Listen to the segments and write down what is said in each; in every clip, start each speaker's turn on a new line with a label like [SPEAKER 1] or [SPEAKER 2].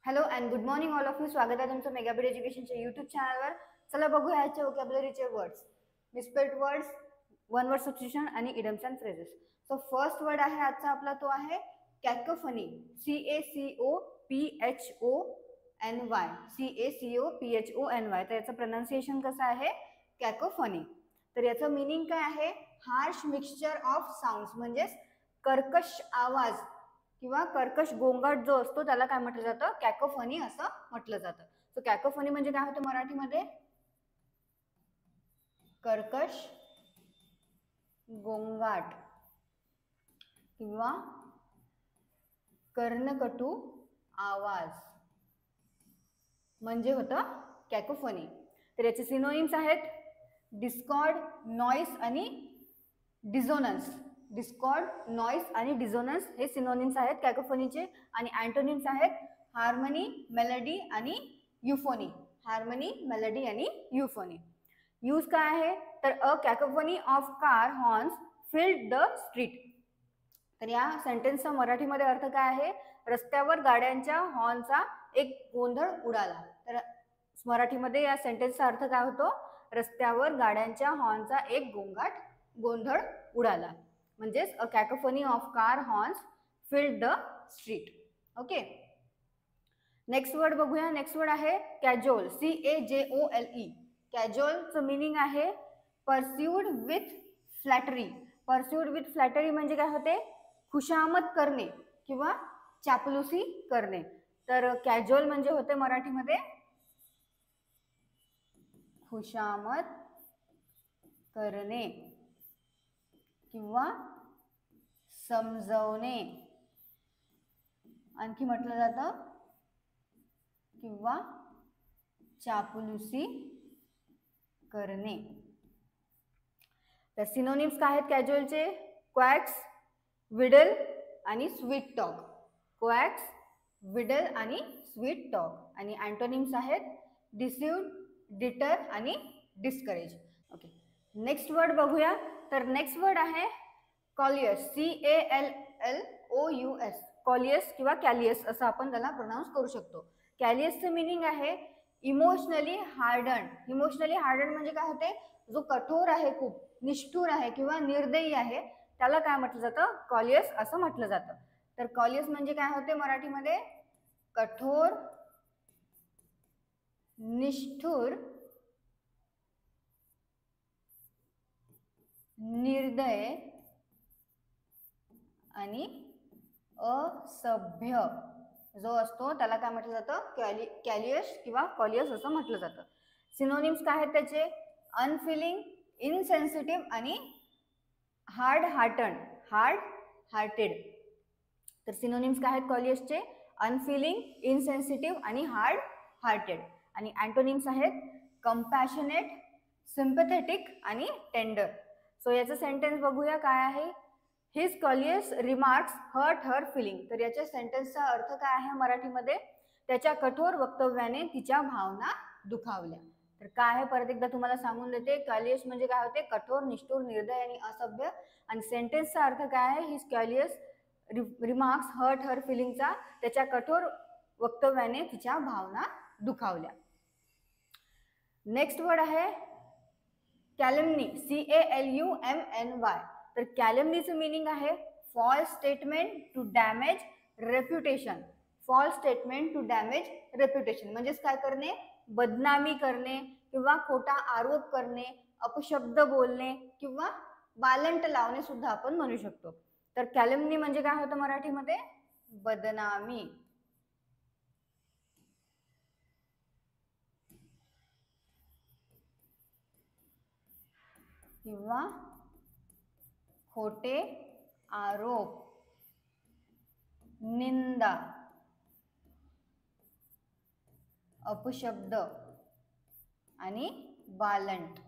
[SPEAKER 1] Hello and good morning all of you. स्वागत आहे तुमचं मेगाबीट एज्युकेशनच्या यूट्यूब चॅनलवर. चला बघूया याचे व्होकॅब्युलरीचे words, misspelled words, one word substitution आणि idioms and phrases. So first word आहे आजचा आपला तो आहे कॅकोफनी. CACOPHONY. CACOPHONY. तर याचं प्रोनाउन्सिएशन कसं आहे? कॅकोफनी. तर याचं मिनिंग काय आहे? हार्श मिक्सचर ऑफ साऊंड्स, म्हणजेच कर्कश आवाज किंवा कर्कश गोंगाट जो असतो त्याला काय म्हटलं जातं? कॅकोफनी असं म्हटलं जातं. सो कॅकोफनी म्हणजे काय होतं मराठीमध्ये? कर्कश गोंगाट किंवा कर्णकटू आवाज म्हणजे होतं कॅकोफनी. तर याचे सिनोनिम्स आहेत डिस्कॉर्ड, नॉइस आणि डिझोनन्स. डिस्कॉर्ड, नॉइस आणि डिझोनन्स हे सिनोनिम्स आहेत कॅकोफनीचे. आणि अँटोनिम्स आहेत हार्मनी, मेलडी आणि युफोनी. हार्मनी, मेलडी आणि युफोनी. यूज काय आहे? तर a cacophony of car horns filled the street. तर या सेंटेन्सचा मराठीमध्ये अर्थ काय आहे? रस्त्यावर गाड्यांच्या हॉर्नचा एक गोंधळ उडाला. तर मराठीमध्ये या सेंटेन्सचा अर्थ काय होतो? रस्त्यावर गाड्यांच्या हॉर्नचा एक गोंधळ उडाला. म्हणजेच a cacophony of car horns filled the street. Okay, next word बघूया. नेक्स्ट वर्ड आहे कॅज्युअल. CAJOLE. कॅज्युअलचं मिनिंग आहे persuade with flattery. Persuade with flattery म्हणजे काय होते? खुशामत करणे किंवा चापलुसी करणे. तर कॅज्युअल म्हणजे होते मराठीमध्ये खुशामत करणे किंवा समजवणे. आणखी म्हटलं जातं किंवा चापलुसी करणे. तर सिनोनिम्स काय आहेत कॅज्युअलचे? क्वॅक्स, विडल आणि स्वीट टॉक. क्वॅक्स, विडल आणि स्वीट टॉक. आणि अँटोनिम्स आहेत डिसिव्ड, डिटर आणि डिस्करेज. ओके, नेक्स्ट वर्ड बघूया. तर नेक्स्ट वर्ड आहे कॉलियस. CALLOUS. कॉलियस किंवा कॅलियस असं आपण त्याला प्रोनाऊन्स करू शकतो. कॅलियसचं मिनिंग आहे इमोशनली हार्डन. इमोशनली हार्डन म्हणजे काय होते? जो कठोर आहे, खूप निष्ठुर आहे किंवा निर्दयी आहे त्याला काय म्हटलं जातं? कॉलियस असं म्हटलं जातं. तर कॉलियस म्हणजे काय होते मराठीमध्ये? कठोर, निष्ठुर, निर्दय आणि असभ्य जो असतो त्याला काय म्हटलं जातं? कॅलियस किंवा कॉलियस असं म्हटलं जातं. सिनोनिम्स काय आहेत त्याचे? अनफिलिंग, इनसेन्सिटिव्ह आणि हार्ड हार्टेड. तर सिनोनिम्स काय आहेत कॉलियसचे? अनफिलिंग, इनसेन्सिटिव्ह आणि हार्ड हार्टेड. आणि अँटोनिम्स आहेत कंपॅशनेट, सिम्पॅथेटिक आणि टेंडर. सो याचं सेंटेन्स बघूया काय आहे. His callous remarks hurt her feeling. तर याच्या सेंटेन्सचा अर्थ काय आहे मराठीमध्ये? त्याच्या कठोर वक्तव्याने तिच्या भावना दुखावल्या. तर काय आहे परत एकदा तुम्हाला सांगून देते. कॉलियस म्हणजे काय होते? कठोर, निष्ठुर, निर्दय आणि असभ्य. आणि सेंटेन्सचा अर्थ काय आहे? हिज कॉलियस रिमार्क्स हर्ट हर फिलिंगचा त्याच्या कठोर वक्तव्याने तिच्या भावना दुखावल्या. नेक्स्ट वर्ड आहे कॅलेमनी. CALUMNY. तर कॅलेमनीचं मिनिंग आहे false statement to damage reputation. False statement to damage reputation म्हणजेच काय करणे? बदनामी करणे किंवा खोटा आरोप करणे, अपशब्द बोलणे किंवा बालंट लावणे सुद्धा आपण म्हणू शकतो. तर कॅलेमनी म्हणजे काय होतं मराठीमध्ये? बदनामी किंवा खोटे आरोप, निंदा, अपशब्द आणि बालंट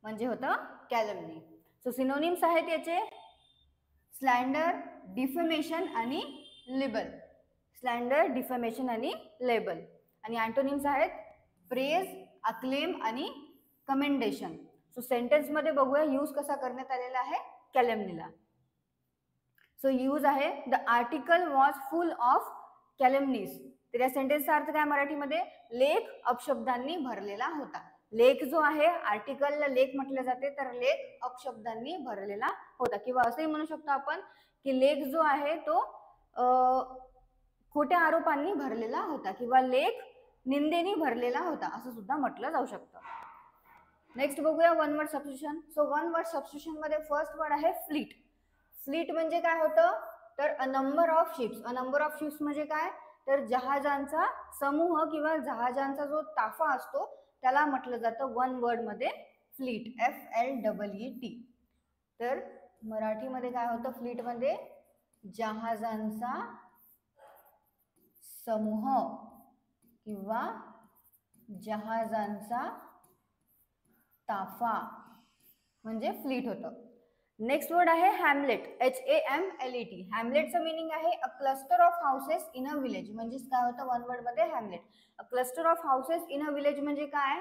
[SPEAKER 1] म्हणजे होतं कॅलेमनी. सो सिनोनिम्स आहेत याचे स्लँडर, डिफेमेशन आणि लिबल. स्लँडर, डिफेमेशन आणि लेबल. आणि अँटोनिम्स आहेत प्रेज, अक्लेम आणि कमेंडेशन. सो सेंटेन्स मध्ये बघूया यूज कसा करण्यात आलेला आहे कॅलेमनीला. सो यूज आहे the article was full of calumnies. तर या सेंटेन्सचा अर्थ काय मराठीमध्ये? लेख अपशब्दांनी भरलेला होता. लेख जो आहे, आर्टिकलला लेख म्हटले जाते, तर लेख अपशब्दांनी भरलेला होता. किंवा असंही म्हणू शकतो आपण की लेख जो आहे तो खोट्या आरोपांनी भरलेला होता किंवा लेख निंदेने भरलेला होता असं सुद्धा म्हटलं जाऊ शकतं. नेक्स्ट बघूया one word substitution. So one word substitution मध्ये फर्स्ट वर्ड आहे फ्लीट. फ्लीट म्हणजे काय होतं? तर a number of ships. A number of ships म्हणजे काय? तर जहाजांचा समूह किंवा जहाजांचा जो ताफा असतो त्याला म्हटलं जातं वन वर्ड मध्ये फ्लीट. FLEET. तर मराठीमध्ये काय होतं फ्लीट मध्ये? जहाजांचा समूह किंवा जहाजांचा ताफा म्हणजे फ्लीट होतं. नेक्स्ट वर्ड आहे हॅमलेट. HAMLET. हॅमलेटचं मीनिंग आहे a cluster of houses in a village. म्हणजेच काय होतं वन वर्ड मध्ये Hamlet. A cluster of houses in a village म्हणजे काय?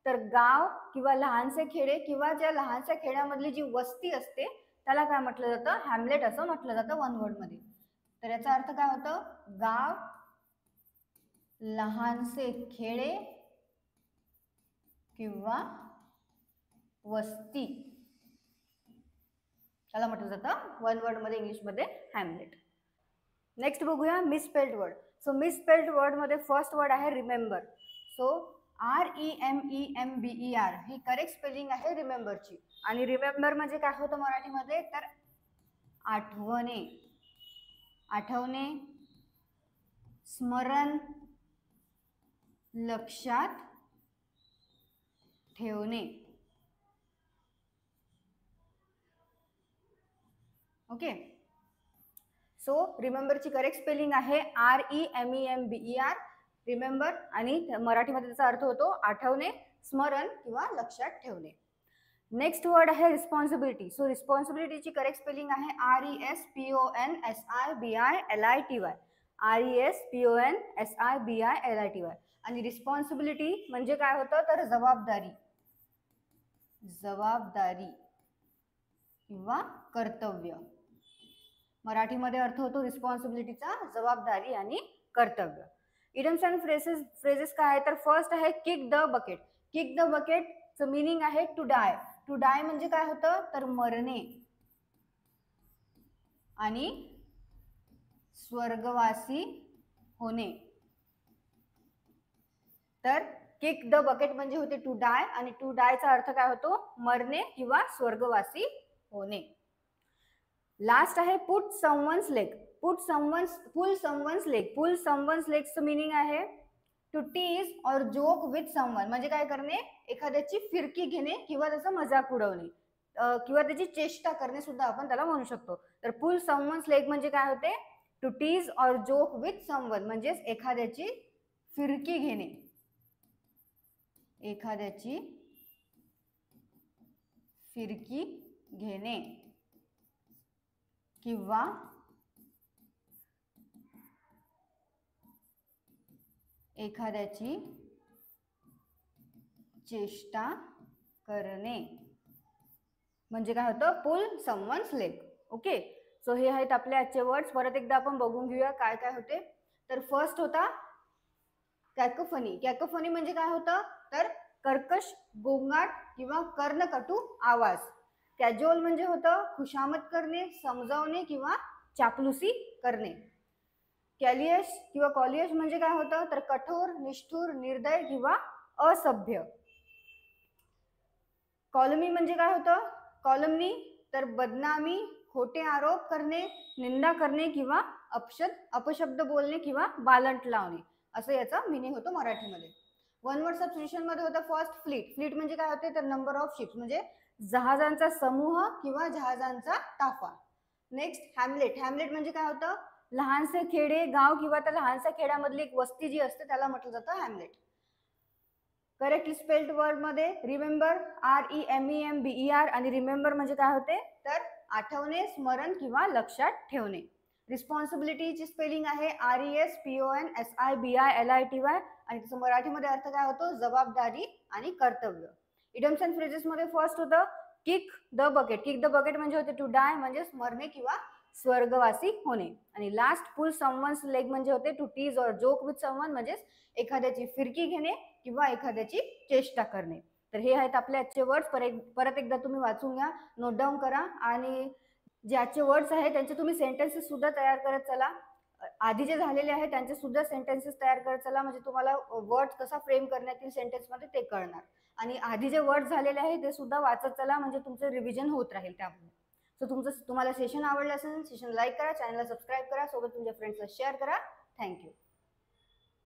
[SPEAKER 1] तर गाव किंवा लहानसे खेडे किंवा ज्या लहानशा खेड्यामधली जी वस्ती असते त्याला काय म्हटलं जातं? हॅमलेट असं म्हटलं जातं वन वर्ड मध्ये. तर याचा अर्थ काय होतं? गाव, लहानसे खेडे किंवा वस्ती त्याला म्हटलं जातं वन वर्ड मध्ये इंग्लिश मध्ये हॅमलेट. नेक्स्ट बघूया misspelled word. So misspelled word मध्ये फर्स्ट वर्ड आहे रिमेंबर. सो REMEMBER ही करेक्ट स्पेलिंग आहे रिमेंबरची. आणि रिमेंबर म्हणजे काय होतं मराठीमध्ये? तर आठवणे, आठवणे, स्मरण, लक्षात ठेवणे. ओके. सो रिमेंबरची करेक्ट स्पेलिंग आहे REMEMBER रिमेंबर. आणि मराठीमध्ये त्याचा अर्थ होतो आठवणे, स्मरण किंवा लक्षात ठेवणे. नेक्स्ट वर्ड आहे रिस्पॉन्सिबिलिटी. सो रिस्पॉन्सिबिलिटीची करेक्ट स्पेलिंग आहे RESPONSIBILITY. RESPONSIBILITY. आणि रिस्पॉन्सिबिलिटी म्हणजे काय होतं? तर जबाबदारी, जबाबदारी किंवा कर्तव्य. मराठीमध्ये अर्थ होतो रिस्पॉन्सिबिलिटीचा जबाबदारी आणि कर्तव्य. इडम्स अँड फ्रेजेस काय आहे? तर फर्स्ट आहे किक द बकेट. किक द बकेटचं मीनिंग आहे टू डाय. टू डाय म्हणजे काय होतं? तर मरणे आणि स्वर्गवासी होणे. तर किक द बकेट म्हणजे होते टू डाय आणि टू डायचा अर्थ काय होतो? मरणे किंवा स्वर्गवासी होणे. लास्ट आहे पुट समवन्स लेग. पुल समवन्स लेग. पुल समवन्स लेगचं मीनिंग आहे टू टीज और जोक विथ समवन. म्हणजे काय करणे? एखाद्याची फिरकी घेणे किंवा त्याचा मजाक उडवणे किंवा त्याची चेष्टा करणे सुद्धा आपण त्याला म्हणू शकतो. तर पुल समवन्स लेग म्हणजे काय होते? टू टीज और जोक विथ समवन म्हणजेच एखाद्याची फिरकी घेणे, एखाद्याची फिरकी घेणे किंवा एखाद्याची चेष्टा करणे म्हणजे काय होतं? पुल समवन्स लेग. ओके. सो हे आहेत आपले आजचे वर्ड्स. परत एकदा आपण बघून घेऊया काय काय होते. तर फर्स्ट होता कॅकोफनी. कॅकोफनी म्हणजे काय होतं? तर कर्कश, गोंगाट किंवा कर्णकटू आवाज. कॅज्युअल म्हणजे होतं खुशामत करणे, समजावणे किंवा चापलुसी करणे. कॅलियस किंवा कॉलियस म्हणजे काय होतं? तर कठोर, निष्ठुर, निर्दय किंवा असभ्य. कॉलमी म्हणजे काय होतं? कॉलमनी तर बदनामी, खोटे आरोप करणे, निंदा करणे किंवा अपशब्द बोलणे किंवा बालंट लावणे असं याचं मिनिंग होतं मराठीमध्ये. वन वर्ड सबस्टिट्यूशन मध्ये होतं फर्स्ट फ्लीट. फ्लीट म्हणजे काय होते? तर नंबर ऑफ शिप्स म्हणजे जहाजांचा समूह किंवा जहाजांचा ताफा. Next Hamlet. हॅमलेट म्हणजे काय होतं? लहानसे खेडे, गाव किंवा त्या लहानशा खेड्यामधली एक वस्ती जी असते त्याला म्हटलं जातं हॅमलेट. करेक्टली स्पेल्ड वर्ड मध्ये रिमेंबर REMEMBER आणि रिमेंबर म्हणजे काय होते? तर आठवणे, स्मरण किंवा लक्षात ठेवणे. रिस्पॉन्सिबिलिटीची स्पेलिंग आहे RESPONSIBILITY आणि त्याचा मराठीमध्ये अर्थ काय होतो? जबाबदारी आणि कर्तव्य. इडम्स अँड फ्रेजेस मध्ये फर्स्ट होतं किक द बकेट. किक द बकेट म्हणजे होते टू डाय म्हणजे मरणे किंवा स्वर्गवासी होणे. आणि लास्ट पुल समवन्स लेग म्हणजे होते to tease or joke with someone, म्हणजेच एखाद्याची फिरकी घेणे किंवा एखाद्याची चेष्टा करणे. तर हे आहेत आपले आजचे वर्ड्स. परत एकदा तुम्ही वाचून घ्या, नोट डाऊन करा, आणि जे आजचे वर्ड्स आहेत त्यांचे तुम्ही सेंटेन्सेस सुद्धा तयार करत चला. आधी जे झालेले आहेत त्यांचे सुद्धा सेंटेन्सेस तयार करत चला, म्हणजे तुम्हाला वर्ड कसा फ्रेम करण्यात येईल सेंटेन्समध्ये ते कळणार. आणि आधी जे वर्ड झालेले आहेत ते सुद्धा वाचत चला, म्हणजे तुमचं रिव्हिजन होत राहील त्यामुळे. सो तुम्हाला सेशन आवडलं असेल, सेशन लाईक करा, चॅनलला सबस्क्राईब करा, सोबत तुमच्या फ्रेंड्सला शेअर करा. थँक्यू.